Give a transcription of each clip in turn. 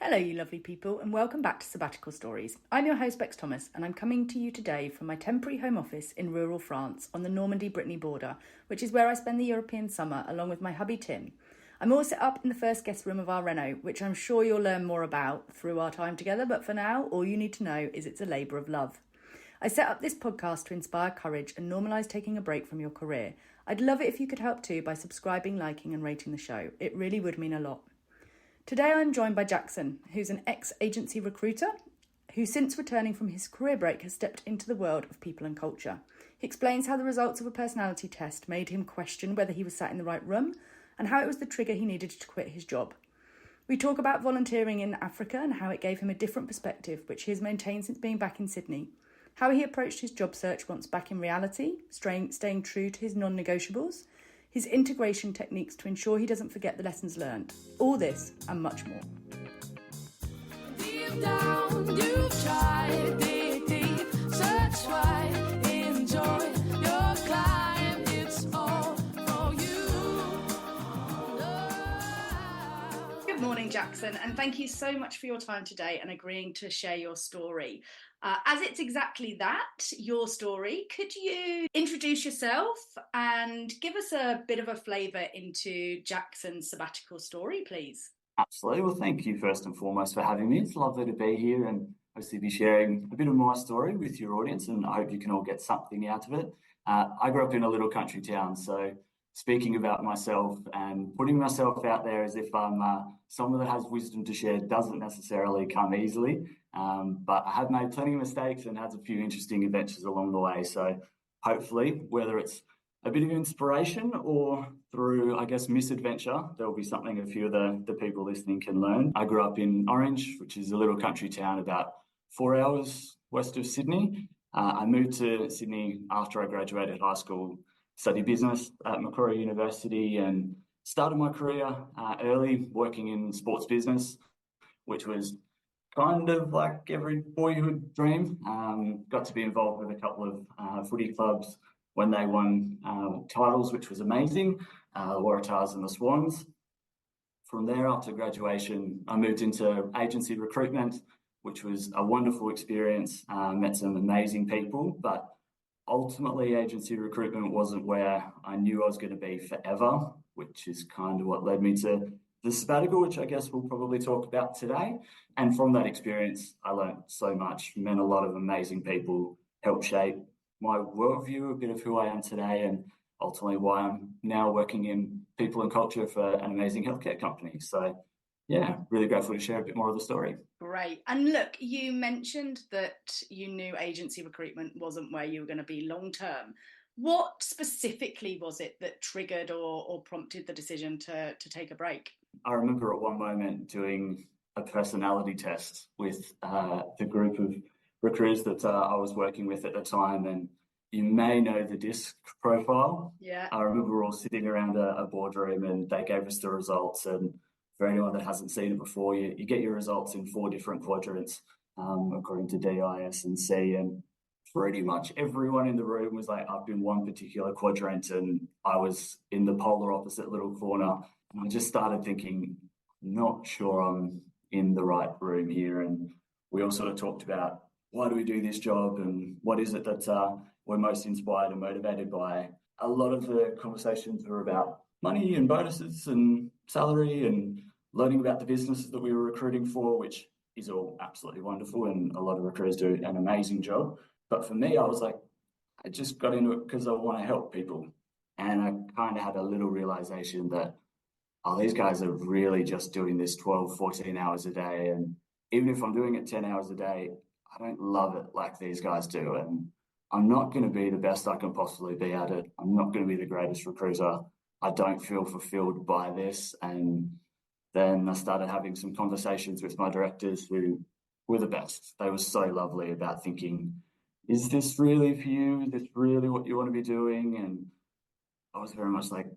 Hello, you lovely people, and welcome back to Sabbatical Stories. I'm your host, Bex Thomas, and I'm coming to you today from my temporary home office in rural France on the Normandy-Brittany border, which is where I spend the European summer along with my hubby Tim. I'm all set up in the first guest room of our reno, which I'm sure you'll learn more about through our time together, but for now, all you need to know is it's a labour of love. I set up this podcast to inspire courage and normalise taking a break from your career. I'd love it if you could help too by subscribing, liking and rating the show. It really would mean a lot. Today I'm joined by Jackson, who's an ex-agency recruiter who since returning from his career break has stepped into the world of people and culture. He explains how the results of a personality test made him question whether he was sat in the right room and how it was the trigger he needed to quit his job. We talk about volunteering in Africa and how it gave him a different perspective, which he has maintained since being back in Sydney, how he approached his job search once back in reality, staying true to his non-negotiables, his integration techniques to ensure he doesn't forget the lessons learned. All this and much more. Deep down, you've tried, dig deep, search wide, enjoy your climb, it's all for you. Good morning, Jackson, and thank you so much for your time today and agreeing to share your story. As it's exactly that, your story, could you introduce yourself and give us a bit of a flavour into Jackson's sabbatical story, please? Absolutely. Well, thank you first and foremost for having me. It's lovely to be here and obviously be sharing a bit of my story with your audience, and I hope you can all get something out of it. I grew up in a little country town, so speaking about myself and putting myself out there as if I'm someone that has wisdom to share doesn't necessarily come easily. But I have made plenty of mistakes and had a few interesting adventures along the way. So hopefully, whether it's a bit of inspiration or through, I guess, misadventure, there'll be something a few of the people listening can learn. I grew up in Orange, which is a little country town about 4 hours west of Sydney. I moved to Sydney after I graduated high school, studied business at Macquarie University and started my career early working in sports business, which was kind of like every boyhood dream. Got to be involved with a couple of footy clubs when they won titles, which was amazing, the Waratahs and the Swans. From there, after graduation, I moved into agency recruitment, which was a wonderful experience, met some amazing people, but ultimately agency recruitment wasn't where I knew I was going to be forever, which is kind of what led me to the sabbatical, which I guess we'll probably talk about today. And from that experience, I learned so much, met a lot of amazing people, helped shape my worldview, a bit of who I am today, and ultimately why I'm now working in people and culture for an amazing healthcare company. So yeah, really grateful to share a bit more of the story. Great. And look, you mentioned that you knew agency recruitment wasn't where you were going to be long term. What specifically was it that triggered or prompted the decision to take a break? I remember at one moment doing a personality test with the group of recruiters that I was working with at the time, and you may know the DISC profile. Yeah. I remember we're all sitting around a boardroom and they gave us the results, and for anyone that hasn't seen it before, you get your results in 4 different quadrants according to D, I, S and C, and pretty much everyone in the room was like up in one particular quadrant and I was in the polar opposite little corner. And I just started thinking, not sure I'm in the right room here. And we all sort of talked about, why do we do this job and what is it that we're most inspired and motivated by? A lot of the conversations were about money and bonuses and salary and learning about the businesses that we were recruiting for, which is all absolutely wonderful, and a lot of recruiters do an amazing job. But for me, I was like, I just got into it because I want to help people. And I kind of had a little realization that, these guys are really just doing this 12, 14 hours a day. And even if I'm doing it 10 hours a day, I don't love it like these guys do. And I'm not going to be the best I can possibly be at it. I'm not going to be the greatest recruiter. I don't feel fulfilled by this. And then I started having some conversations with my directors who were the best. They were so lovely about thinking, is this really for you? Is this really what you want to be doing? And I was very much like,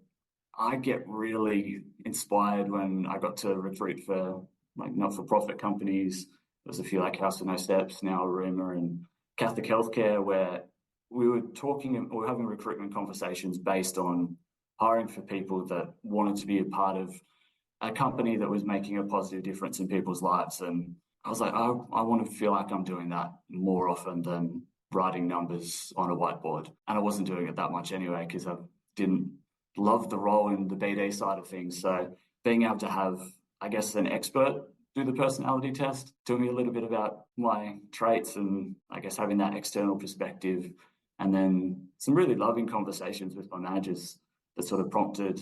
I get really inspired when I got to recruit for like not-for-profit companies. There's a few like House of No Steps, now Aruma and Catholic Healthcare, where we were having recruitment conversations based on hiring for people that wanted to be a part of a company that was making a positive difference in people's lives. And I was like, I want to feel like I'm doing that more often than writing numbers on a whiteboard. And I wasn't doing it that much anyway, because I didn't love the role in the BD side of things. So being able to have, I guess, an expert do the personality test, tell me a little bit about my traits, and I guess having that external perspective, and then some really loving conversations with my managers that sort of prompted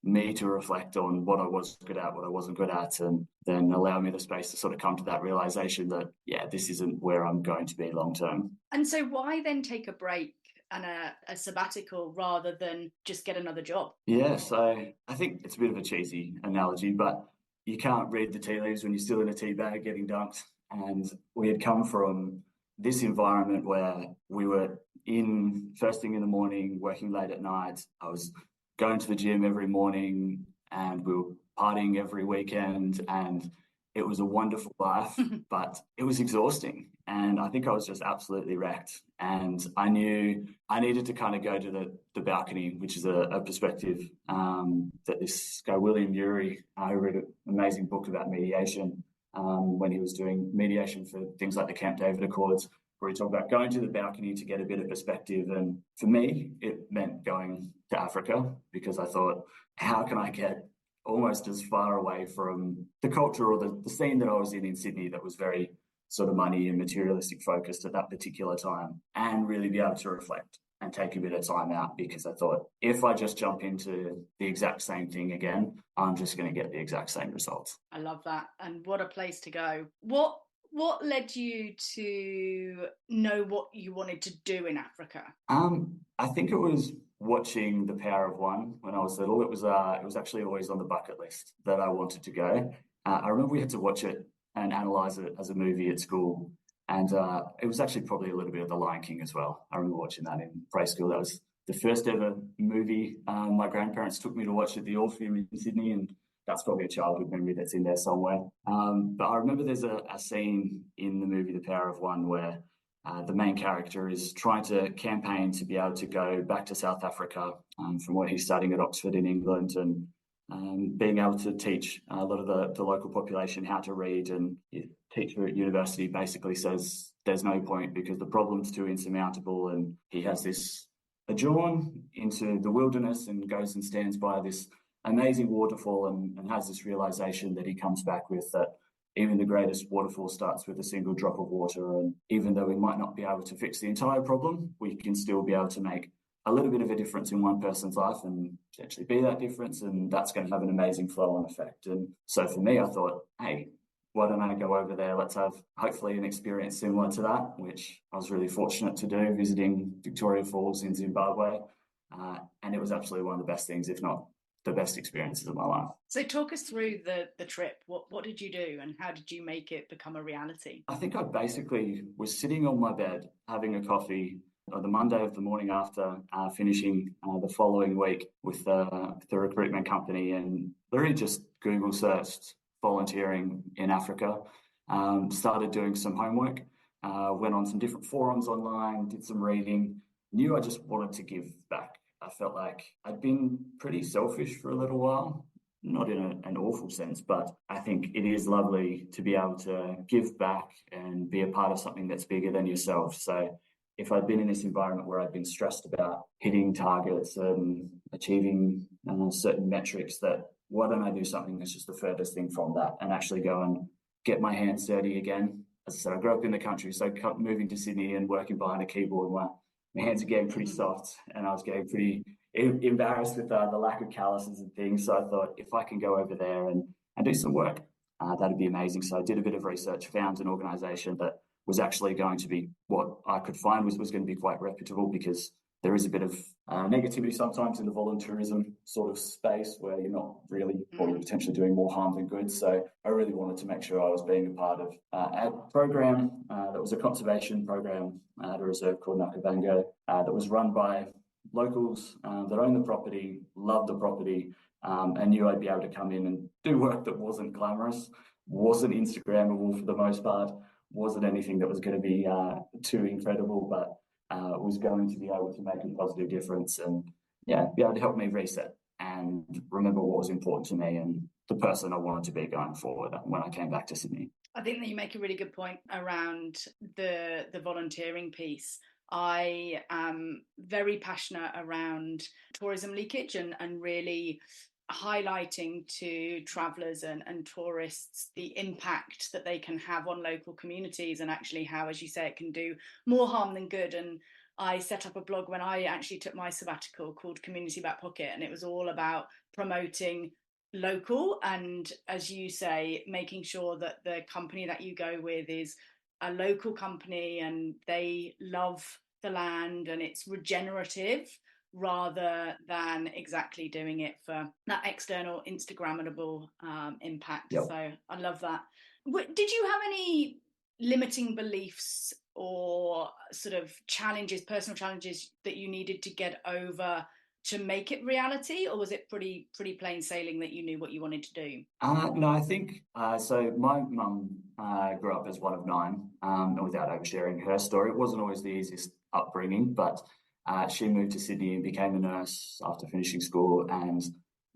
me to reflect on what I was good at, what I wasn't good at, and then allow me the space to sort of come to that realization that, yeah, this isn't where I'm going to be long term. And so why then take a break and a sabbatical rather than just get another job? Yeah, so I think it's a bit of a cheesy analogy, but you can't read the tea leaves when you're still in a tea bag getting dunked. And we had come from this environment where we were in first thing in the morning, working late at night. I was going to the gym every morning, and we were partying every weekend, and it was a wonderful life, but it was exhausting. And I think I was just absolutely wrecked. And I knew I needed to kind of go to the balcony, which is a perspective that this guy, William Ury, who read an amazing book about mediation when he was doing mediation for things like the Camp David Accords, where he talked about going to the balcony to get a bit of perspective. And for me, it meant going to Africa, because I thought, how can I get almost as far away from the culture or the scene that I was in Sydney that was very sort of money and materialistic focused at that particular time, and really be able to reflect and take a bit of time out, because I thought if I just jump into the exact same thing again, I'm just going to get the exact same results. I love that. And what a place to go. What led you to know what you wanted to do in Africa? I think it was watching The Power of One when I was little. It was actually always on the bucket list that I wanted to go. I remember we had to watch it and analyze it as a movie at school. And it was actually probably a little bit of The Lion King as well. I remember watching that in preschool. That was the first ever movie my grandparents took me to watch at the Orpheum in Sydney, and that's probably a childhood memory that's in there somewhere. But I remember there's a scene in the movie The Power of One where the main character is trying to campaign to be able to go back to South Africa from what he's studying at Oxford in England, and being able to teach a lot of the local population how to read. And the teacher at university basically says there's no point because the problem's too insurmountable, and he has this adjourn into the wilderness and goes and stands by this amazing waterfall and has this realization that he comes back with, that even the greatest waterfall starts with a single drop of water. And even though we might not be able to fix the entire problem, we can still be able to make a little bit of a difference in one person's life and potentially be that difference. And that's going to have an amazing flow-on effect. And so for me, I thought, hey, why don't I go over there? Let's have hopefully an experience similar to that, which I was really fortunate to do, visiting Victoria Falls in Zimbabwe. And it was absolutely one of the best things, if not the best experiences of my life. So talk us through the trip. What did you do and how did you make it become a reality? I think I basically was sitting on my bed having a coffee the Monday of the morning after finishing the following week with the recruitment company, and literally just Google searched volunteering in Africa, started doing some homework, went on some different forums online, did some reading, knew I just wanted to give back. I felt like I'd been pretty selfish for a little while, not in an awful sense, but I think it is lovely to be able to give back and be a part of something that's bigger than yourself. So if I'd been in this environment where I'd been stressed about hitting targets and achieving certain metrics, that why don't I do something that's just the furthest thing from that and actually go and get my hands dirty again? As I said, I grew up in the country, so moving to Sydney and working behind a keyboard, my hands are getting pretty soft, and I was getting pretty embarrassed with the lack of calluses and things. So I thought, if I can go over there and do some work, that'd be amazing. So I did a bit of research, found an organisation that was actually going to be, what I could find was going to be quite reputable, because there is a bit of negativity sometimes in the volunteerism sort of space where you're not really, or you're potentially doing more harm than good. So I really wanted to make sure I was being a part of a program that was a conservation program at a reserve called Nakavango that was run by locals that own the property, loved the property, and knew I'd be able to come in and do work that wasn't glamorous, wasn't Instagrammable for the most part, wasn't anything that was going to be too incredible, but was going to be able to make a positive difference and be able to help me reset and remember what was important to me. And the person I wanted to be going forward when I came back to Sydney. I think that you make a really good point around the volunteering piece. I am very passionate around tourism leakage and really highlighting to travellers and tourists the impact that they can have on local communities, and actually how, as you say, it can do more harm than good. And I set up a blog when I actually took my sabbatical called Community Back Pocket, and it was all about promoting local and, as you say, making sure that the company that you go with is a local company and they love the land and it's regenerative, rather than exactly doing it for that external Instagrammable impact. Yep. So I love that. Did you have any limiting beliefs or sort of challenges, personal challenges that you needed to get over to make it reality, or was it pretty plain sailing that you knew what you wanted to do? No, I think so. My mum grew up as one of 9, and without oversharing her story, it wasn't always the easiest upbringing, but she moved to Sydney and became a nurse after finishing school. And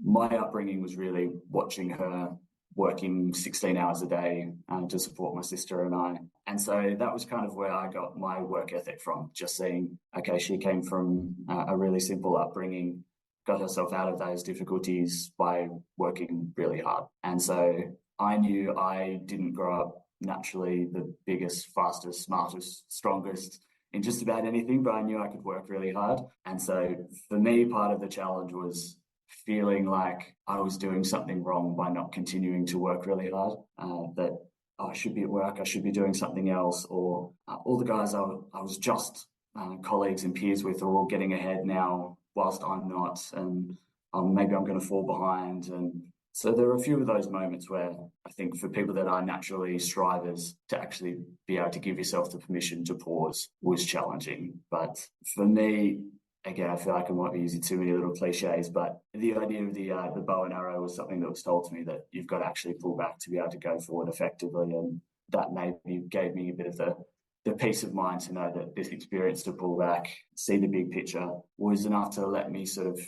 my upbringing was really watching her working 16 hours a day to support my sister and I. And so that was kind of where I got my work ethic from, just seeing, okay, she came from a really simple upbringing, got herself out of those difficulties by working really hard. And so I knew I didn't grow up naturally the biggest, fastest, smartest, strongest in just about anything, but I knew I could work really hard. And so for me, part of the challenge was feeling like I was doing something wrong by not continuing to work really hard, that I should be at work, I should be doing something else, or all the guys I was just colleagues and peers with are all getting ahead now whilst I'm not, and maybe I'm going to fall behind. And so there are a few of those moments where I think for people that are naturally strivers, to actually be able to give yourself the permission to pause was challenging. But for me, again, I feel like I might be using too many little cliches, but the idea of the bow and arrow was something that was told to me, that you've got to actually pull back to be able to go forward effectively. And that maybe gave me a bit of the peace of mind to know that this experience to pull back, see the big picture, was enough to let me sort of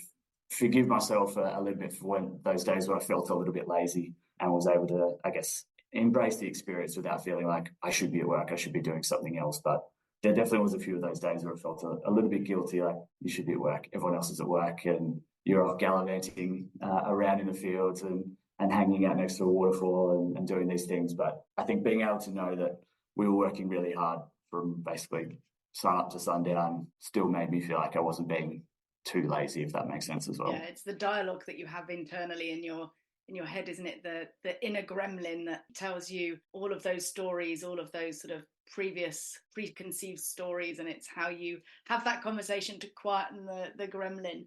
forgive myself a little bit for when those days where I felt a little bit lazy, and was able to, I guess, embrace the experience without feeling like I should be at work, I should be doing something else. But there definitely was a few of those days where I felt a little bit guilty, like you should be at work, everyone else is at work, and you're off gallivanting around in the fields and hanging out next to a waterfall and doing these things. But I think being able to know that we were working really hard from basically sun up to sundown still made me feel like I wasn't being too lazy, if that makes sense as well. Yeah, it's the dialogue that you have internally in your head, isn't it? The inner gremlin that tells you all of those stories, all of those sort of preconceived stories, and it's how you have that conversation to quieten the gremlin.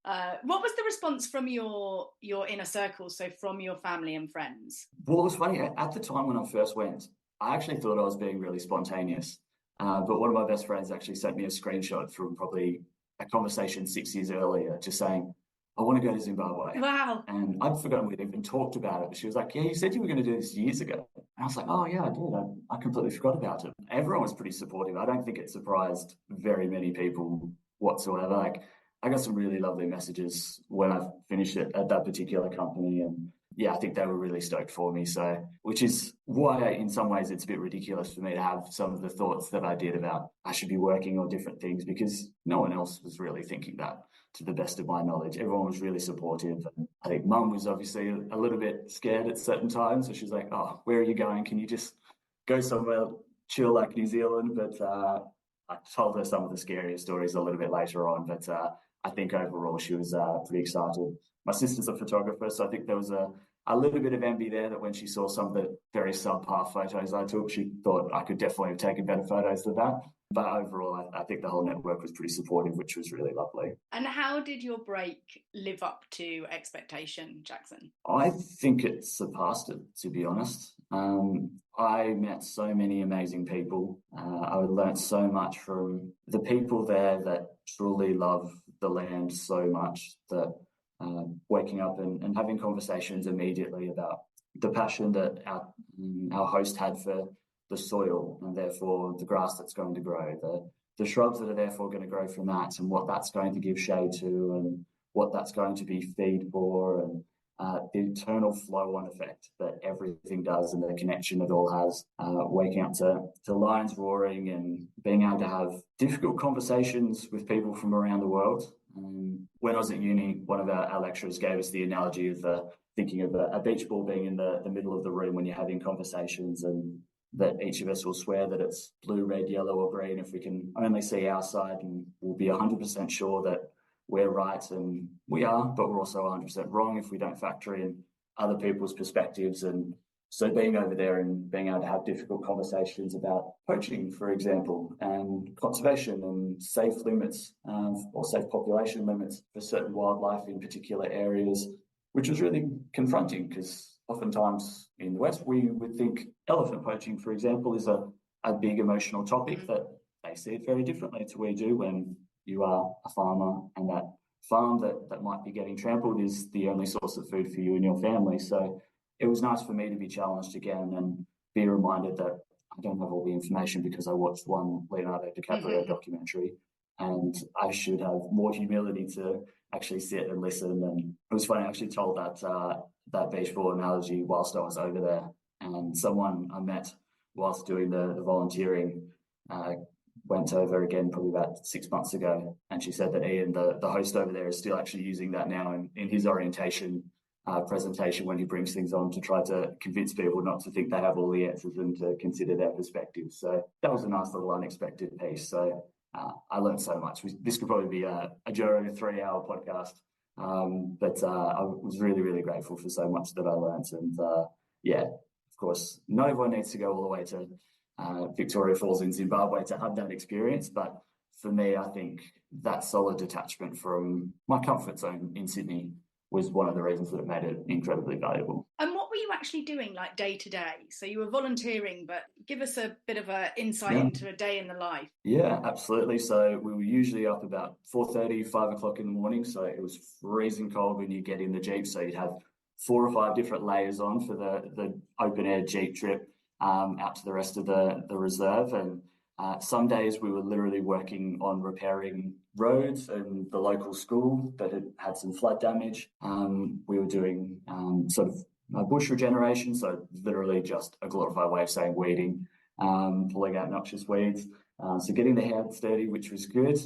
What was the response from your inner circle, so from your family and friends? Well, it was funny. At the time when I first went, I actually thought I was being really spontaneous. But one of my best friends actually sent me a screenshot from probably a conversation 6 years earlier, just saying, I want to go to Zimbabwe. Wow. And I'd forgotten we'd even talked about it. But she was like, yeah, you said you were going to do this years ago. And I was like, oh, yeah, I did. I completely forgot about it. Everyone was pretty supportive. I don't think it surprised very many people whatsoever. Like, I got some really lovely messages when I finished it at that particular company. And yeah, I think they were really stoked for me. So, which is why in some ways it's a bit ridiculous for me to have some of the thoughts that I did about I should be working or different things, because no one else was really thinking that, to the best of my knowledge. Everyone was really supportive. And I think Mum was obviously a little bit scared at certain times. So she's like, oh, where are you going? Can you just go somewhere chill like New Zealand? But I told her some of the scarier stories a little bit later on. But I think overall she was pretty excited. My sister's a photographer, so I think there was a little bit of envy there, that when she saw some of the very subpar photos I took, she thought I could definitely have taken better photos than that. But overall, I think the whole network was pretty supportive, which was really lovely. And how did your break live up to expectation, Jackson? I think it surpassed it, to be honest. I met so many amazing people. I learned so much from the people there that truly love the land so much, that waking up and having conversations immediately about the passion that our host had for the soil, and therefore the grass that's going to grow, the shrubs that are therefore going to grow from that, and what that's going to give shade to, and what that's going to be feed for. And the eternal flow-on effect that everything does and the connection it all has, waking up to lions roaring and being able to have difficult conversations with people from around the world. When I was at uni, one of our lecturers gave us the analogy of thinking of a beach ball being in the middle of the room when you're having conversations, and that each of us will swear that it's blue, red, yellow or green if we can only see our side, and we'll be 100% sure that we're right, and we are, but we're also 100% wrong if we don't factor in other people's perspectives. And so being over there and being able to have difficult conversations about poaching, for example, and conservation and safe limits or safe population limits for certain wildlife in particular areas, which was really confronting because oftentimes in the West, we would think elephant poaching, for example, is a big emotional topic that they see it very differently to we do when you are a farmer and that farm that might be getting trampled is the only source of food for you and your family. So it was nice for me to be challenged again and be reminded that I don't have all the information because I watched one Leonardo DiCaprio documentary, and I should have more humility to actually sit and listen. And it was funny, I actually told that beach ball analogy whilst I was over there, and someone I met whilst doing the volunteering went over again probably about 6 months ago, and she said that Ian, the host over there, is still actually using that now in his orientation presentation when he brings things on to try to convince people not to think they have all the answers and to consider their perspectives. So that was a nice little unexpected piece. So I learned so much. This could probably be a Joe Rogan 3-hour podcast, but I was really, really grateful for so much that I learned. And yeah, of course, not everyone needs to go all the way to Victoria Falls in Zimbabwe to have that experience, but for me, I think that solid detachment from my comfort zone in Sydney was one of the reasons that it made it incredibly valuable. And what were you actually doing, like day to day? So you were volunteering, but give us a bit of an insight into a day in the life. Yeah, absolutely. So we were usually up about 4:30, 5 o'clock in the morning. So it was freezing cold when you get in the Jeep. So you'd have 4 or 5 different layers on for the open air Jeep trip out to the rest of the reserve. And some days we were literally working on repairing roads and the local school that had some flood damage. We were doing sort of bush regeneration, so literally just a glorified way of saying weeding, pulling out noxious weeds. So getting the hands dirty, which was good.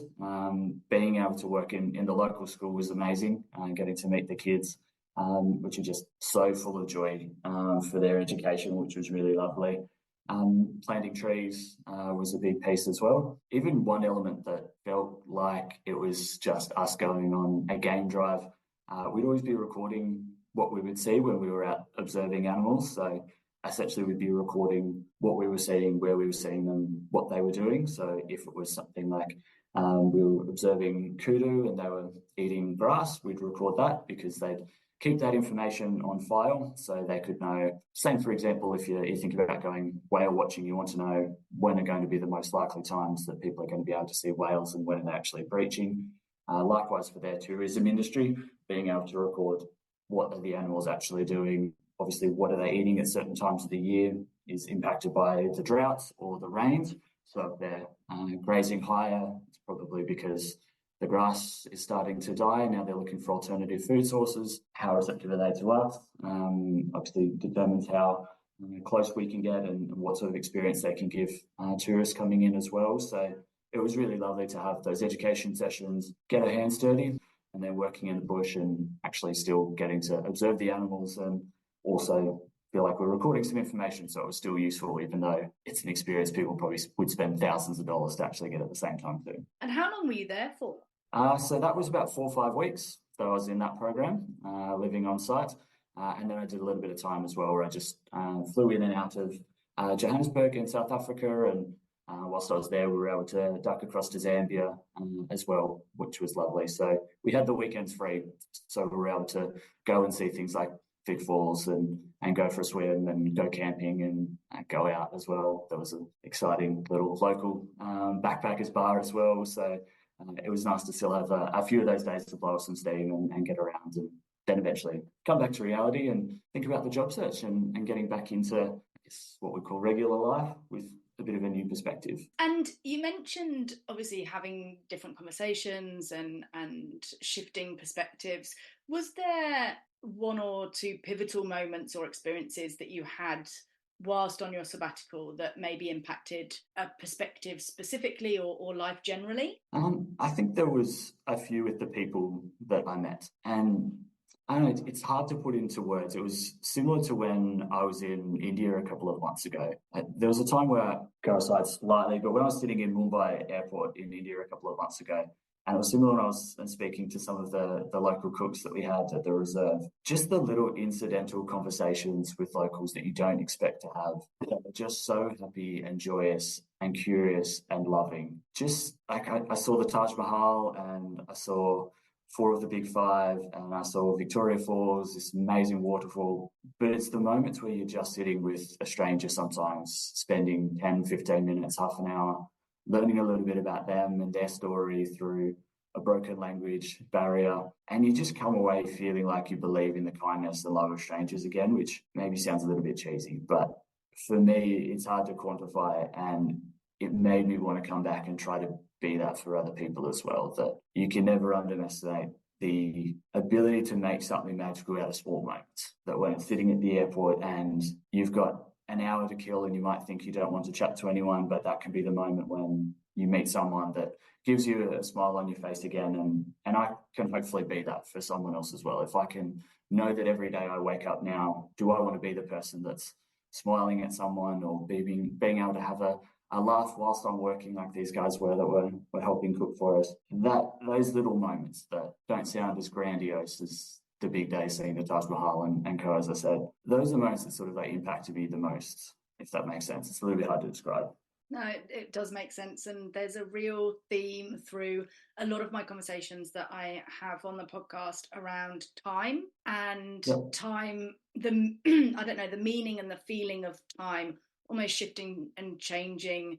Being able to work in the local school was amazing. Getting to meet the kids, which are just so full of joy for their education, which was really lovely. Planting trees was a big piece as well. Even one element that felt like it was just us going on a game drive, we'd always be recording what we would see when we were out observing animals. So essentially we'd be recording what we were seeing, where we were seeing them, what they were doing. So if it was something like we were observing kudu and they were eating grass, we'd record that because they'd keep that information on file so they could know. Same, for example, if you think about going whale watching, you want to know when are going to be the most likely times that people are going to be able to see whales and when are they actually breaching. Likewise for their tourism industry, being able to record what are the animals actually doing. Obviously, what are they eating at certain times of the year is impacted by the droughts or the rains. So if they're grazing higher, it's probably because the grass is starting to die. Now they're looking for alternative food sources. How receptive are they to us? Obviously determines how close we can get and what sort of experience they can give tourists coming in as well. So it was really lovely to have those education sessions, get our hands dirty, and then working in the bush and actually still getting to observe the animals and also feel like we're recording some information. So it was still useful, even though it's an experience people probably would spend thousands of dollars to actually get at the same time too. And how long were you there for? So that was about 4 or 5 weeks that I was in that program, living on site. And then I did a little bit of time as well where I just flew in and out of Johannesburg in South Africa. And whilst I was there, we were able to duck across to Zambia as well, which was lovely. So we had the weekends free. So we were able to go and see things like Big Falls and go for a swim and go camping and go out as well. There was an exciting little local backpackers bar as well. So it was nice to still have a few of those days to blow off some steam and get around and then eventually come back to reality and think about the job search and getting back into, I guess, what we call regular life with a bit of a new perspective. And you mentioned obviously having different conversations and shifting perspectives. Was there one or two pivotal moments or experiences that you had whilst on your sabbatical that maybe impacted a perspective specifically or life generally? I think there was a few with the people that I met, and I don't know, it's hard to put into words. It was similar to when I was in India a couple of months ago. There was a time where I go aside slightly, but when I was sitting in Mumbai airport in India a couple of months ago, and it was similar when I was speaking to some of the local cooks that we had at the reserve. Just the little incidental conversations with locals that you don't expect to have, that are just so happy and joyous and curious and loving. Just like I saw the Taj Mahal, and I saw four of the big five, and I saw Victoria Falls, this amazing waterfall. But it's the moments where you're just sitting with a stranger sometimes, spending 10, 15 minutes, half an hour, learning a little bit about them and their story through a broken language barrier. And you just come away feeling like you believe in the kindness and love of strangers again, which maybe sounds a little bit cheesy, but for me, it's hard to quantify, and it made me want to come back and try to be that for other people as well, that you can never underestimate the ability to make something magical out of small moments. That when it's sitting at the airport and you've got an hour to kill and you might think you don't want to chat to anyone, but that can be the moment when you meet someone that gives you a smile on your face again. And I can hopefully be that for someone else as well. If I can know that every day I wake up now, do I want to be the person that's smiling at someone or being able to have a laugh whilst I'm working like these guys were that were helping cook for us. Those little moments that don't sound as grandiose as the big day seeing the Taj Mahal and co, as I said, those are the moments that sort of impacted me the most, if that makes sense. It's a little bit hard to describe. No, it does make sense. And there's a real theme through a lot of my conversations that I have on the podcast around time and time, I don't know, the meaning and the feeling of time almost shifting and changing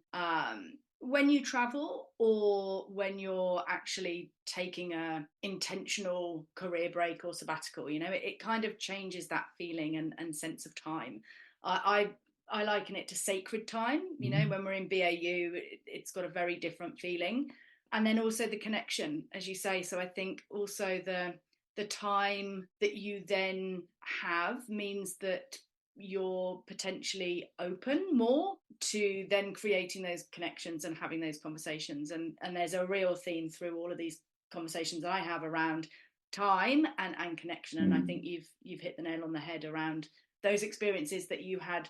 when you travel or when you're actually taking a intentional career break or sabbatical. It kind of changes that feeling and sense of time. I liken it to sacred time. When we're in BAU, it's got a very different feeling. And then also the connection, as you say. So I think also the time that you then have means that you're potentially open more to then creating those connections and having those conversations. And there's a real theme through all of these conversations I have around time and connection. And I think you've hit the nail on the head around those experiences that you have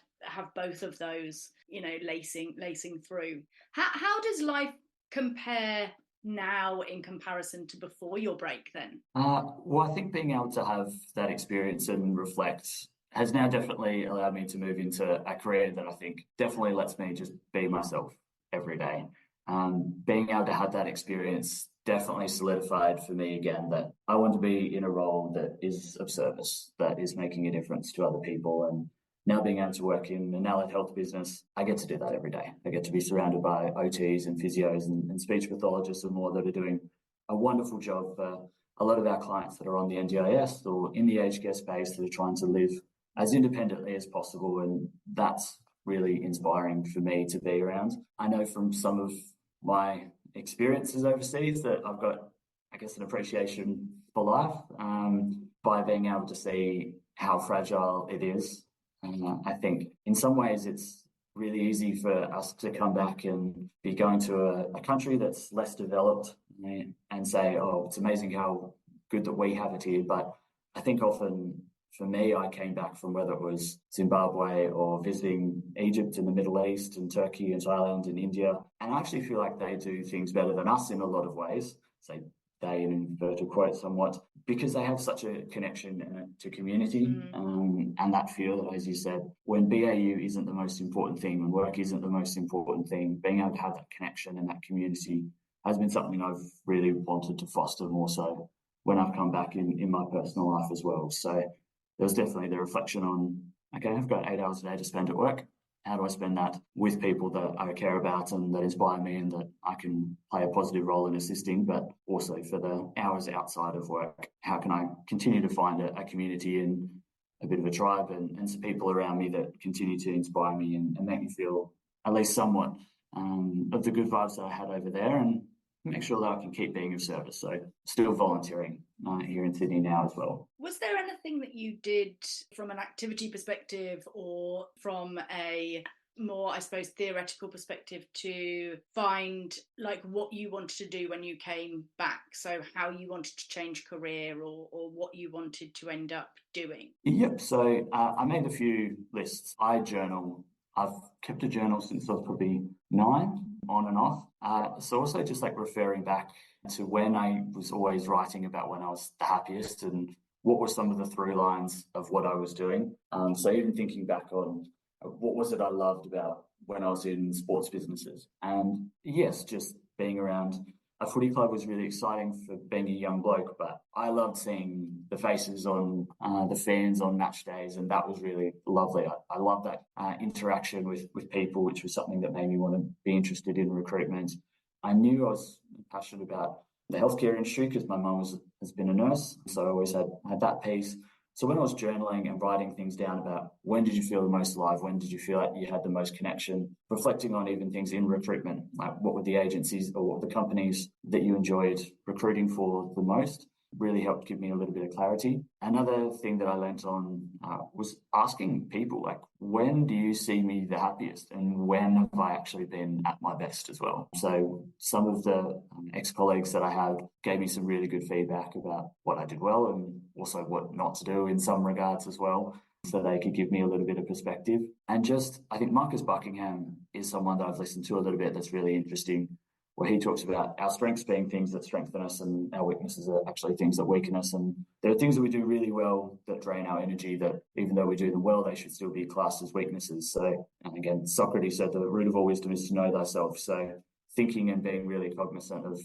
both of those, lacing through. How does life compare now in comparison to before your break then? Well, I think being able to have that experience and reflect has now definitely allowed me to move into a career that I think definitely lets me just be myself every day. Being able to have that experience definitely solidified for me again that I want to be in a role that is of service, that is making a difference to other people. And now being able to work in an allied health business, I get to do that every day. I get to be surrounded by OTs and physios and speech pathologists and more that are doing a wonderful job for a lot of our clients that are on the NDIS or in the aged care space that are trying to live as independently as possible. And that's really inspiring for me to be around. I know from some of my experiences overseas that I've got, I guess, an appreciation for life by being able to see how fragile it is. And I think in some ways it's really easy for us to come back and be going to a country that's less developed and say, oh, it's amazing how good that we have it here. But I think often for me, I came back from whether it was Zimbabwe or visiting Egypt and the Middle East and Turkey and Thailand and India. And I actually feel like they do things better than us in a lot of ways. Say they, in inverted quotes somewhat, because they have such a connection to community and that feel that, as you said, when BAU isn't the most important thing, when work isn't the most important thing, being able to have that connection and that community has been something I've really wanted to foster more so when I've come back in my personal life as well. So there was definitely the reflection on, okay, I've got 8 hours a day to spend at work. How do I spend that with people that I care about and that inspire me and that I can play a positive role in assisting, but also for the hours outside of work, how can I continue to find a community and a bit of a tribe and some people around me that continue to inspire me and make me feel at least somewhat of the good vibes that I had over there. And make sure that I can keep being of service. So still volunteering here in Sydney now as well. Was there anything that you did from an activity perspective or from a more, I suppose, theoretical perspective to find like what you wanted to do when you came back? So how you wanted to change career or what you wanted to end up doing? Yep. So I made a few lists. I journal. I've kept a journal since I was probably 9, on and off. So also just like referring back to when I was always writing about when I was the happiest and what were some of the through lines of what I was doing. So even thinking back on what was it I loved about when I was in sports businesses. And yes, just being around a footy club was really exciting for being a young bloke, but I loved seeing the faces on the fans on match days, and that was really lovely. I love that interaction with people, which was something that made me want to be interested in recruitment. I knew I was passionate about the healthcare industry because my mum has been a nurse, so I always had that piece. So when I was journaling and writing things down about when did you feel the most alive, when did you feel like you had the most connection, reflecting on even things in recruitment, like what were the agencies or what were the companies that you enjoyed recruiting for the most, really helped give me a little bit of clarity. Another thing that I learnt on was asking people, like, when do you see me the happiest and when have I actually been at my best as well? So some of the ex-colleagues that I had gave me some really good feedback about what I did well and also what not to do in some regards as well, so they could give me a little bit of perspective. And just, I think Marcus Buckingham is someone that I've listened to a little bit that's really interesting, where he talks about our strengths being things that strengthen us and our weaknesses are actually things that weaken us. And there are things that we do really well that drain our energy that even though we do them well, they should still be classed as weaknesses. So, and again, Socrates said the root of all wisdom is to know thyself. So thinking and being really cognizant of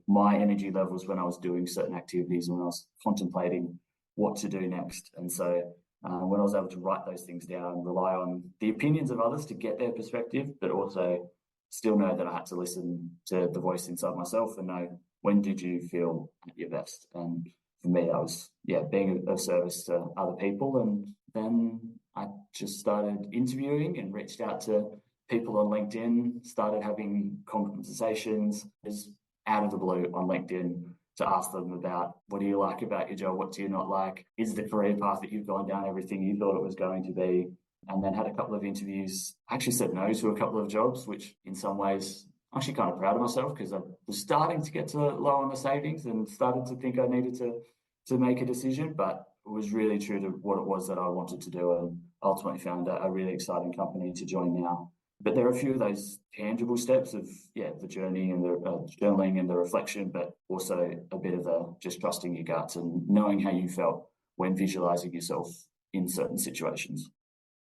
my energy levels when I was doing certain activities and when I was contemplating what to do next. And so when I was able to write those things down, rely on the opinions of others to get their perspective, but also still know that I had to listen to the voice inside myself and know when did you feel at your best. And for me, that was, being of service to other people. And then I just started interviewing and reached out to people on LinkedIn, started having conversations just out of the blue on LinkedIn to ask them about what do you like about your job, what do you not like, is the career path that you've gone down everything you thought it was going to be. And then had a couple of interviews. I actually said no to a couple of jobs, which in some ways I'm actually kind of proud of myself because I was starting to get to low on the savings and started to think I needed to make a decision, but it was really true to what it was that I wanted to do and ultimately found a really exciting company to join now. But there are a few of those tangible steps of, the journey and the journaling and the reflection, but also a bit of the just trusting your guts and knowing how you felt when visualizing yourself in certain situations.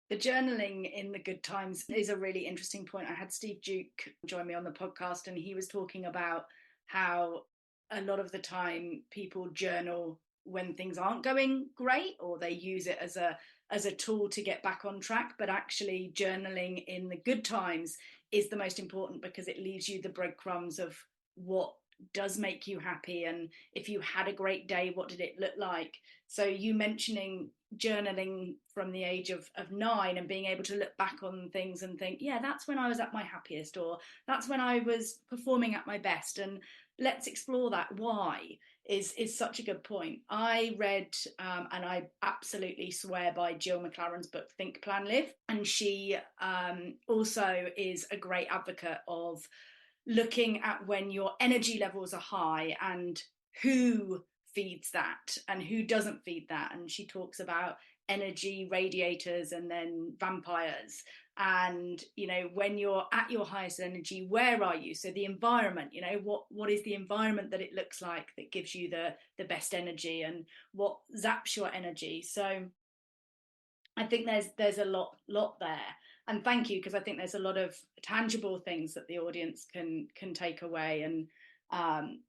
The journaling in the good times is a really interesting point. I had Steve Duke join me on the podcast and he was talking about how a lot of the time people journal when things aren't going great or they use it as a tool to get back on track, but actually journaling in the good times is the most important because it leaves you the breadcrumbs of what does make you happy, and if you had a great day, what did it look like? So you mentioning journaling from the age of 9 and being able to look back on things and think, that's when I was at my happiest, or that's when I was performing at my best, and let's explore that why is such a good point. I read and I absolutely swear by Jill McLaren's book Think Plan Live, and she also is a great advocate of looking at when your energy levels are high and who feeds that and who doesn't feed that. And she talks about energy radiators and then vampires. And, when you're at your highest energy, where are you? So the environment, what is the environment that it looks like that gives you the best energy and what zaps your energy? So I think there's a lot there. And thank you, because I think there's a lot of tangible things that the audience can take away and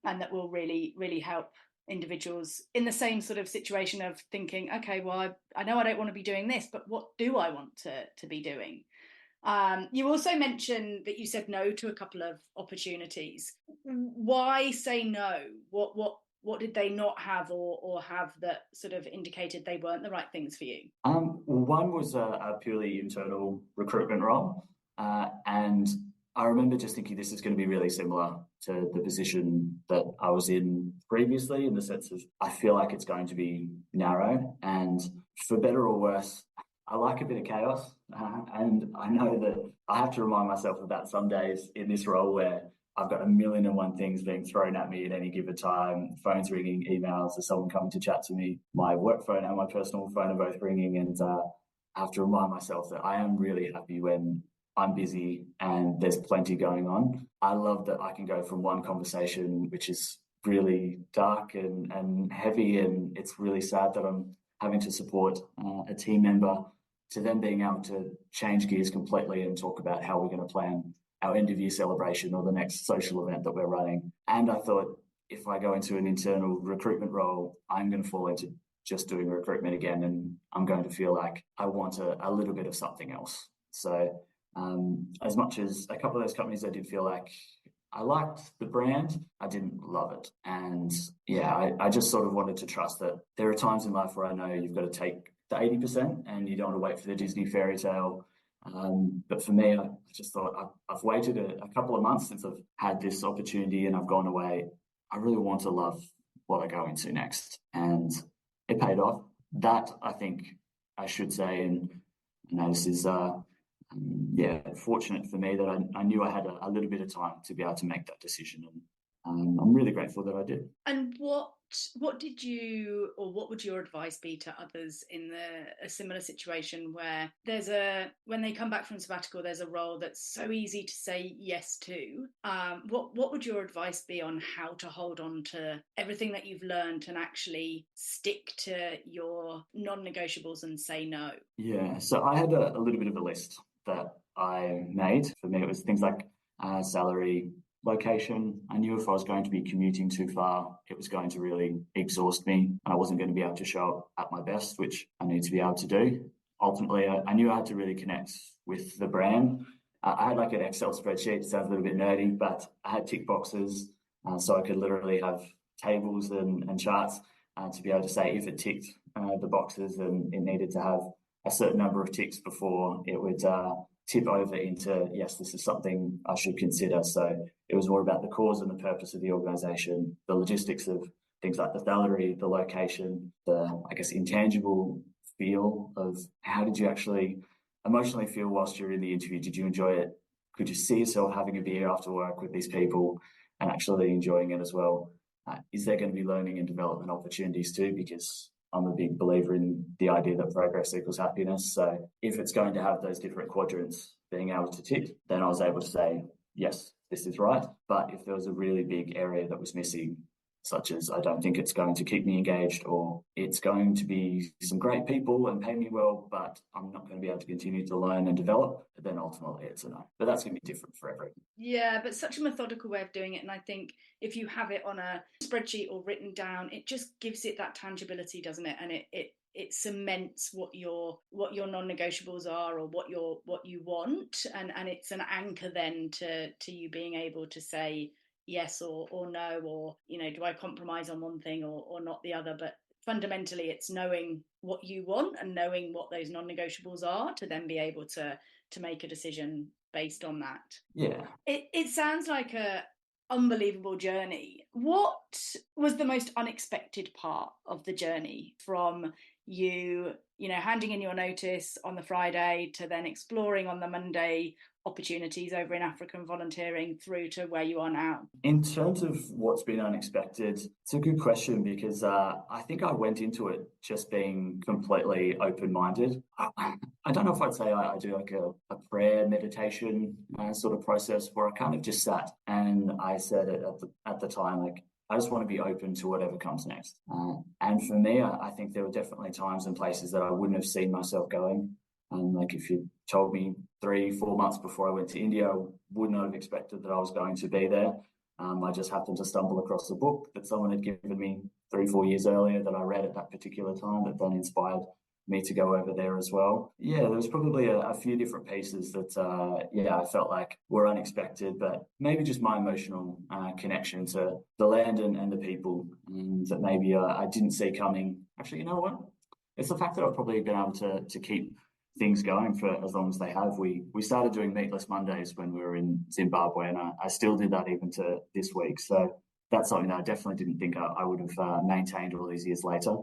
that will really, really help individuals in the same sort of situation of thinking, okay, well, I know I don't want to be doing this, but what do I want to be doing? You also mentioned that you said no to a couple of opportunities. Why say no? What did they not have or have that sort of indicated they weren't the right things for you? One was a purely internal recruitment role. And I remember just thinking this is going to be really similar to the position that I was in previously, in the sense of I feel like it's going to be narrow, and for better or worse, I like a bit of chaos. And I know that I have to remind myself about some days in this role where I've got a million and one things being thrown at me at any given time, phones ringing, emails, there's someone coming to chat to me, my work phone and my personal phone are both ringing, and I have to remind myself that I am really happy when I'm busy and there's plenty going on. I love that I can go from one conversation, which is really dark and heavy, and it's really sad that I'm having to support a team member, to then being able to change gears completely and talk about how we're going to plan our end of year celebration or the next social event that we're running. And I thought, if I go into an internal recruitment role, I'm going to fall into just doing recruitment again, and I'm going to feel like I want a little bit of something else. So as much as a couple of those companies, I did feel like I liked the brand, I didn't love it. And yeah, I just sort of wanted to trust that there are times in life where I know you've got to take the 80% and you don't want to wait for the Disney fairy tale. But for me, I just thought I've waited a couple of months since I've had this opportunity and I've gone away. I really want to love what I go into next. And it paid off. That, I think I should say, and you know, this is fortunate for me that I knew I had a little bit of time to be able to make that decision, and I'm really grateful that I did. And what did you, or what would your advice be to others in a similar situation where when they come back from sabbatical, there's a role that's so easy to say yes to? What would your advice be on how to hold on to everything that you've learned and actually stick to your non-negotiables and say no? Yeah, so I had a little bit of a list that I made. For me, it was things like salary, location. I knew if I was going to be commuting too far, it was going to really exhaust me, and I wasn't going to be able to show up at my best, which I need to be able to do. Ultimately, I knew I had to really connect with the brand. I had like an Excel spreadsheet. It sounds a little bit nerdy, but I had tick boxes, so I could literally have tables and charts to be able to say if it ticked the boxes, and it needed to have a certain number of ticks before it would tip over into, yes, this is something I should consider. So it was more about the cause and the purpose of the organisation, the logistics of things like the salary, the location, the, I guess, intangible feel of how did you actually emotionally feel whilst you're in the interview? Did you enjoy it? Could you see yourself having a beer after work with these people and actually enjoying it as well? Is there going to be learning and development opportunities too? Because I'm a big believer in the idea that progress equals happiness. So if it's going to have those different quadrants being able to tick, then I was able to say, yes, this is right. But if there was a really big area that was missing, such as I don't think it's going to keep me engaged, or it's going to be some great people and pay me well, but I'm not going to be able to continue to learn and develop, then ultimately it's a no. But that's going to be different for everyone. Yeah, but such a methodical way of doing it. And I think if you have it on a spreadsheet or written down, it just gives it that tangibility, doesn't it? And it cements what your non-negotiables are, or what you want, and it's an anchor then to you being able to say yes or no, or, you know, do I compromise on one thing or not the other? But fundamentally, it's knowing what you want and knowing what those non-negotiables are to then be able to make a decision based on that. Yeah. It sounds like a unbelievable journey. What was the most unexpected part of the journey, from you handing in your notice on the Friday to then exploring on the Monday opportunities over in Africa and volunteering through to where you are now? In terms of what's been unexpected, it's a good question, because I think I went into it just being completely open-minded. I don't know if I'd say I do like a prayer meditation sort of process where I kind of just sat and I said it at the time, like, I just want to be open to whatever comes next. And for me, I think there were definitely times and places that I wouldn't have seen myself going. Like if you told me 3-4 months before I went to India, I would not have expected that I was going to be there. I just happened to stumble across a book that someone had given me 3-4 years earlier that I read at that particular time that then inspired me to go over there as well. Yeah, there was probably a few different pieces that, I felt like were unexpected, but maybe just my emotional connection to the land and the people that maybe I didn't see coming. Actually, you know what? It's the fact that I've probably been able to keep things going for as long as they have. We started doing Meatless Mondays when we were in Zimbabwe, and I still did that even to this week. So that's something that I definitely didn't think I would have maintained all these years later.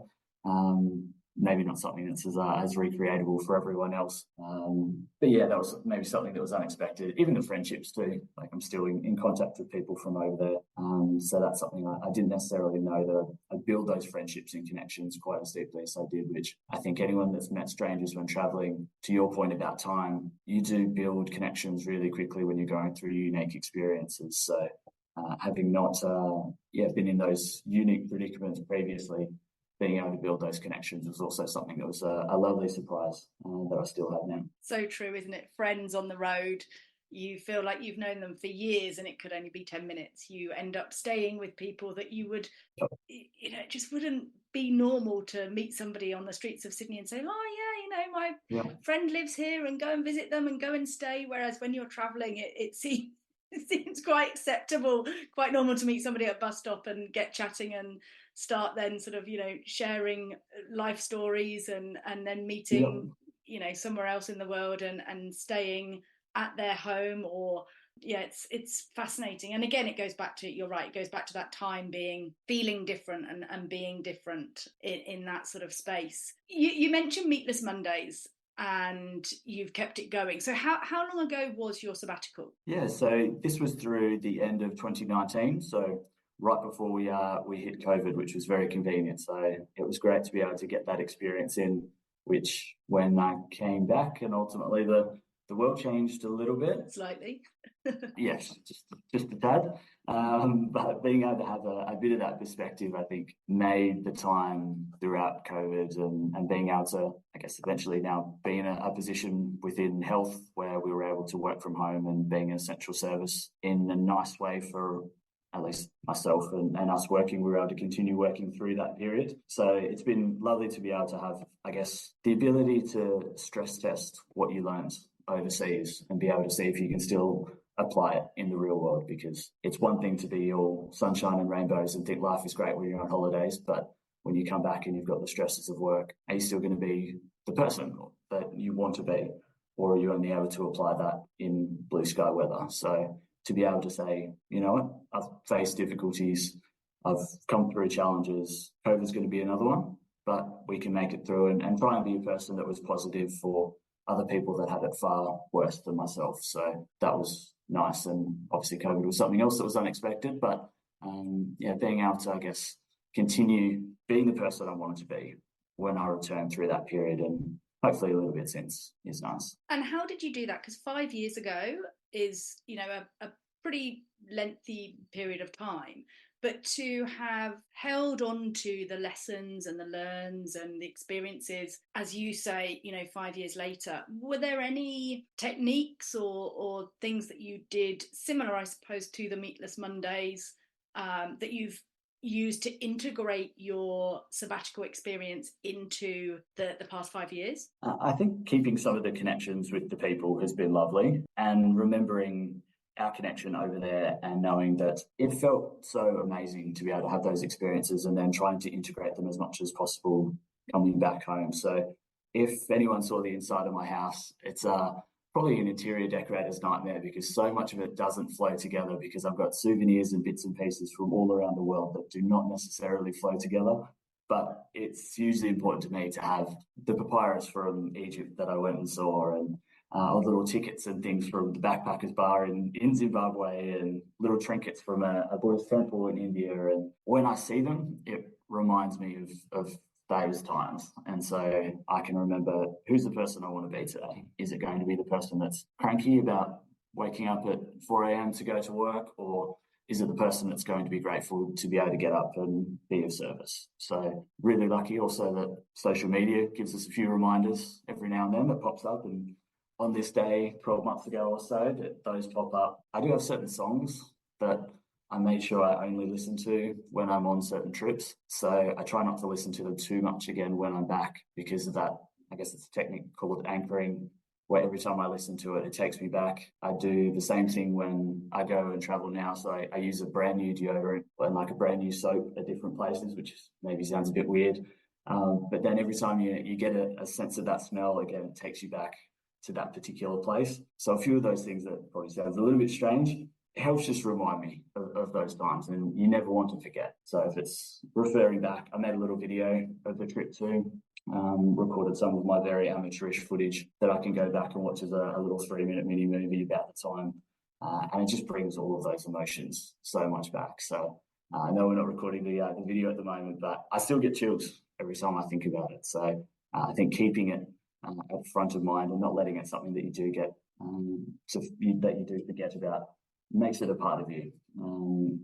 Maybe not something that's as recreatable for everyone else. But yeah, that was maybe something that was unexpected. Even the friendships too. Like I'm still in contact with people from over there. So that's something I didn't necessarily know that I'd build those friendships and connections quite as deeply as I did, which I think anyone that's met strangers when traveling, to your point about time, you do build connections really quickly when you're going through unique experiences. So having not been in those unique predicaments previously, being able to build those connections was also something that was a lovely surprise that I still have now. So true, isn't it? Friends on the road, you feel like you've known them for years and it could only be 10 minutes. You end up staying with people that you would, it just wouldn't be normal to meet somebody on the streets of Sydney and say, oh yeah, my friend lives here, and go and visit them and go and stay. Whereas when you're traveling, it seems quite acceptable, quite normal to meet somebody at a bus stop and get chatting and start then sort of, sharing life stories and then meeting, somewhere else in the world and staying at their home. Or it's fascinating. And again, it goes back to, you're right, it goes back to that time feeling different and being different in that sort of space. You mentioned Meatless Mondays, and you've kept it going. So how long ago was your sabbatical? Yeah, so this was through the end of 2019. So right before we hit COVID, which was very convenient. So it was great to be able to get that experience in, which when I came back, and ultimately the world changed a little bit. Slightly. Yes, just a tad. But being able to have a bit of that perspective, I think, made the time throughout COVID and being able to, I guess, eventually now be in a position within health where we were able to work from home and being an essential service in a nice way for at least myself and us working, we were able to continue working through that period. So it's been lovely to be able to have, I guess, the ability to stress test what you learned overseas and be able to see if you can still apply it in the real world, because it's one thing to be all sunshine and rainbows and think life is great when you're on holidays, but when you come back and you've got the stresses of work, are you still going to be the person that you want to be, or are you only able to apply that in blue sky weather? So to be able to say, you know what, I've faced difficulties, I've come through challenges, COVID's going to be another one, but we can make it through and try and be a person that was positive for other people that had it far worse than myself. So that was nice. And obviously COVID was something else that was unexpected, but being able to, I guess, continue being the person I wanted to be when I returned through that period, and hopefully a little bit since, is nice. And how did you do that? Because 5 years ago is, a pretty lengthy period of time, but to have held on to the lessons and the learns and the experiences, as you say, 5 years later, were there any techniques or things that you did similar, I suppose, to the Meatless Mondays that you've used to integrate your sabbatical experience into the past 5 years? I think keeping some of the connections with the people has been lovely, and remembering our connection over there and knowing that it felt so amazing to be able to have those experiences and then trying to integrate them as much as possible coming back home. So if anyone saw the inside of my house, it's probably an interior decorator's nightmare, because so much of it doesn't flow together, because I've got souvenirs and bits and pieces from all around the world that do not necessarily flow together. But it's hugely important to me to have the papyrus from Egypt that I went and saw, and little tickets and things from the backpackers bar in Zimbabwe, and little trinkets from a Buddhist temple in India. And when I see them, it reminds me of those times. And so I can remember, who's the person I want to be today? Is it going to be the person that's cranky about waking up at 4 a.m. to go to work, or is it the person that's going to be grateful to be able to get up and be of service? So really lucky also that social media gives us a few reminders every now and then that pops up, and on this day 12 months ago or so, that those pop up. I do have certain songs that I made sure I only listen to when I'm on certain trips. So I try not to listen to them too much again when I'm back, because of that. I guess it's a technique called anchoring, where every time I listen to it, it takes me back. I do the same thing when I go and travel now. So I use a brand new deodorant and like a brand new soap at different places, which maybe sounds a bit weird. But then every time you get a sense of that smell, again, it takes you back to that particular place. So a few of those things that probably sounds a little bit strange, it helps just remind me of those times, and you never want to forget. So if it's referring back, I made a little video of the trip too, recorded some of my very amateurish footage that I can go back and watch as a little 3-minute mini movie about the time. And it just brings all of those emotions so much back. So I know we're not recording the video at the moment, but I still get chills every time I think about it. So I think keeping it at the front of mind and not letting it something that you do get that you do forget about makes it a part of you,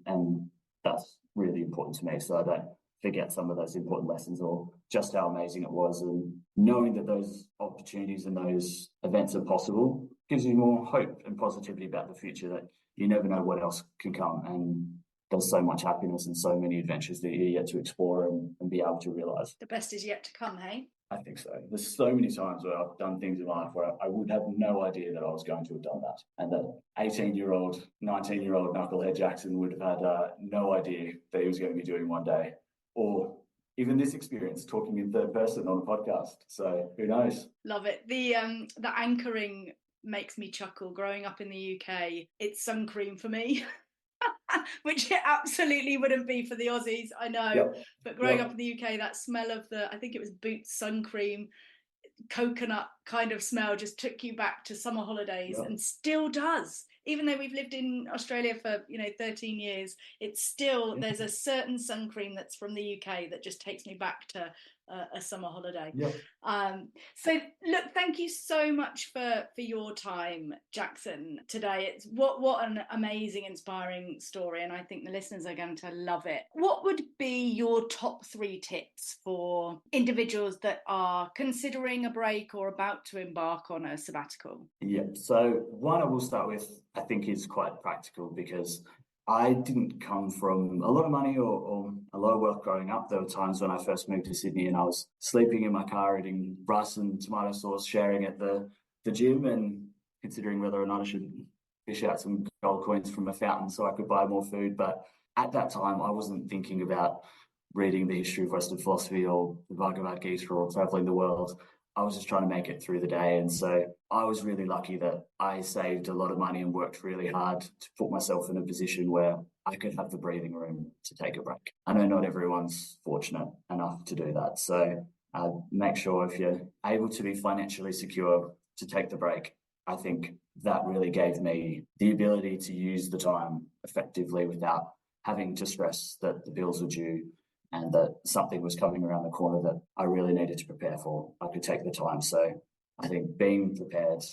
and that's really important to me, so I don't forget some of those important lessons or just how amazing it was. And knowing that those opportunities and those events are possible gives you more hope and positivity about the future, that you never know what else can come, and there's so much happiness and so many adventures that you're yet to explore and be able to realise. The best is yet to come, hey? I think so. There's so many times where I've done things in life where I would have no idea that I was going to have done that. And that 18-year-old, 19-year-old knucklehead Jackson would have had no idea that he was going to be doing one day. Or even this experience, talking in third person on a podcast. So who knows? Love it. The anchoring makes me chuckle. Growing up in the UK, it's sun cream for me. Which it absolutely wouldn't be for the Aussies, I know. Yep. But growing up in the UK, that smell of I think it was Boots sun cream, coconut kind of smell just took you back to summer holidays, and still does. Even though we've lived in Australia for 13 years, it's still, there's a certain sun cream that's from the UK that just takes me back to a summer holiday. So look, thank you so much for your time, Jackson, today. It's what an amazing, inspiring story, and I think the listeners are going to love it. What would be your top 3 tips for individuals that are considering a break or about to embark on a sabbatical? So one I will start with, I think, is quite practical, because I didn't come from a lot of money or a lot of wealth growing up. There were times when I first moved to Sydney and I was sleeping in my car eating rice and tomato sauce, sharing at the gym, and considering whether or not I should fish out some gold coins from a fountain so I could buy more food. But at that time, I wasn't thinking about reading the history of Western philosophy or the Bhagavad Gita or traveling the world. I was just trying to make it through the day. And so I was really lucky that I saved a lot of money and worked really hard to put myself in a position where I could have the breathing room to take a break. I know not everyone's fortunate enough to do that. So make sure, if you're able to be financially secure, to take the break. I think that really gave me the ability to use the time effectively without having to stress that the bills were due and that something was coming around the corner that I really needed to prepare for. I could take the time. So I think being prepared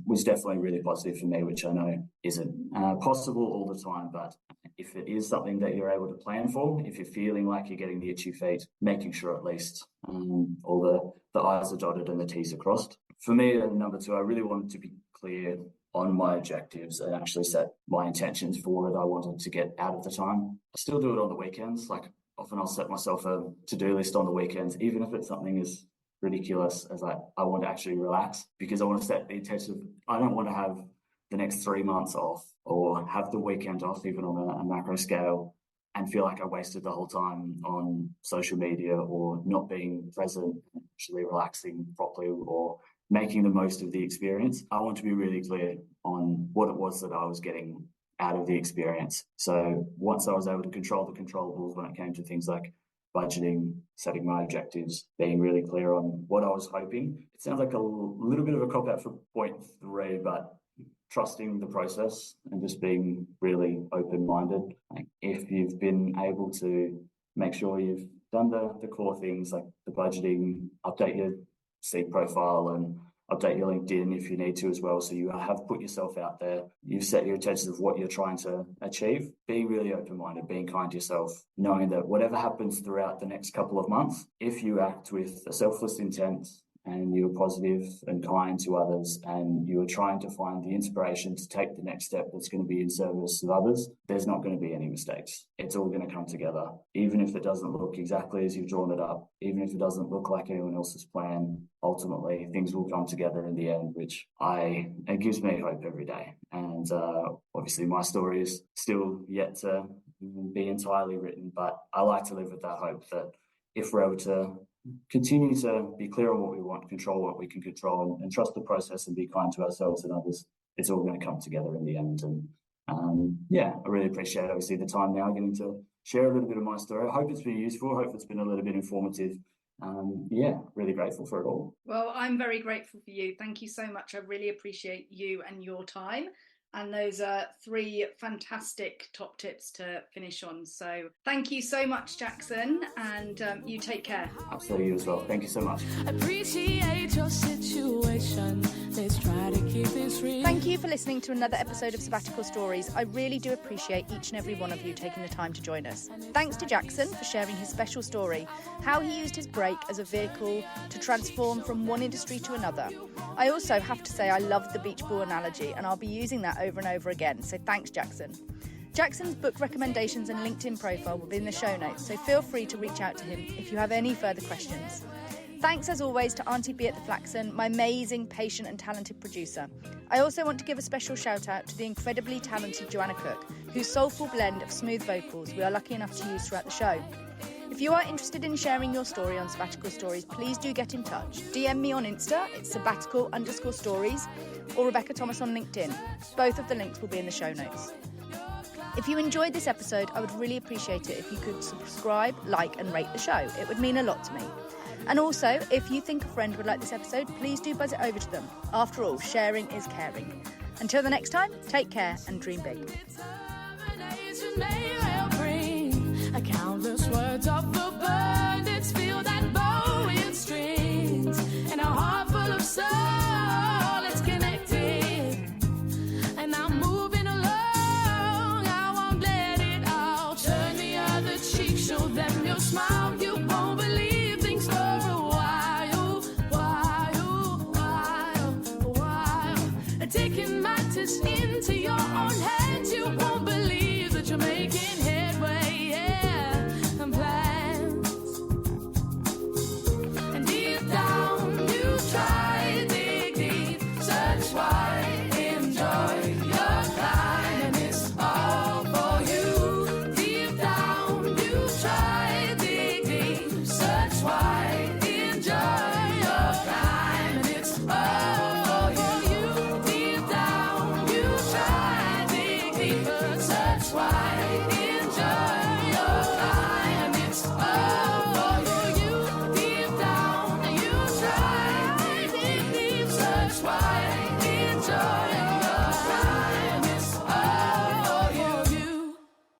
was definitely really positive for me, which I know isn't possible all the time. But if it is something that you're able to plan for, if you're feeling like you're getting the itchy feet, making sure at least all the I's are dotted and the T's are crossed. For me, number 2, I really wanted to be clear on my objectives and actually set my intentions for what I wanted to get out of the time. I still do it on the weekends. Like, often I'll set myself a to-do list on the weekends, even if it's something as ridiculous as I want to actually relax, because I want to set the intention of, I don't want to have the next 3 months off or have the weekend off, even on a macro scale, and feel like I wasted the whole time on social media or not being present, actually relaxing properly or making the most of the experience. I want to be really clear on what it was that I was getting out of the experience. So once I was able to control the controllables when it came to things like budgeting, setting my objectives, being really clear on what I was hoping. It sounds like a little bit of a cop-out for point 3, but trusting the process and just being really open-minded. Like, if you've been able to make sure you've done the core things like the budgeting, update your Seek profile and update your LinkedIn if you need to as well, so you have put yourself out there, you've set your intentions of what you're trying to achieve, being really open-minded, being kind to yourself, knowing that whatever happens throughout the next couple of months, if you act with a selfless intent and you're positive and kind to others and you are trying to find the inspiration to take the next step that's going to be in service of others, there's not going to be any mistakes. It's all going to come together. Even if it doesn't look exactly as you've drawn it up, even if it doesn't look like anyone else's plan, ultimately things will come together in the end, which it gives me hope every day. And obviously my story is still yet to be entirely written, but I like to live with that hope that if we're able to continue to be clear on what we want, control what we can control, and trust the process and be kind to ourselves and others, it's all going to come together in the end. And I really appreciate, obviously, the time now getting to share a little bit of my story. I hope it's been useful. I hope it's been a little bit informative. Really grateful for it all. Well, I'm very grateful for you. Thank you so much. I really appreciate you and your time. And those are 3 fantastic top tips to finish on. So thank you so much, Jackson, and you take care. Absolutely, you as well. Thank you so much. Appreciate your situation. Let's try to keep this real. Thank you for listening to another episode of Sabbatical Stories. I really do appreciate each and every one of you taking the time to join us. Thanks to Jackson for sharing his special story, how he used his break as a vehicle to transform from one industry to another. I also have to say I love the beach ball analogy, and I'll be using that over and over again, so thanks, Jackson. Jackson's book recommendations and LinkedIn profile will be in the show notes, so feel free to reach out to him if you have any further questions. Thanks as always to Auntie B at the Flaxen, my amazing, patient and talented producer. I also want to give a special shout out to the incredibly talented Joanna Cook, whose soulful blend of smooth vocals we are lucky enough to use throughout the show. If you are interested in sharing your story on Sabbatical Stories, please do get in touch. DM me on Insta, it's sabbatical_stories, or Rebecca Thomas on LinkedIn. Both of the links will be in the show notes. If you enjoyed this episode, I would really appreciate it if you could subscribe, like and rate the show. It would mean a lot to me. And also, if you think a friend would like this episode, please do buzz it over to them. After all, sharing is caring. Until the next time, take care and dream big. Countless words of the birds feel that bowing strings, and a heart full of soul, it's connected. And I'm moving along, I won't let it all. Turn the other cheek, show them your smile. You won't believe things for a while. Taking matters into your own hands, you won't believe that you're making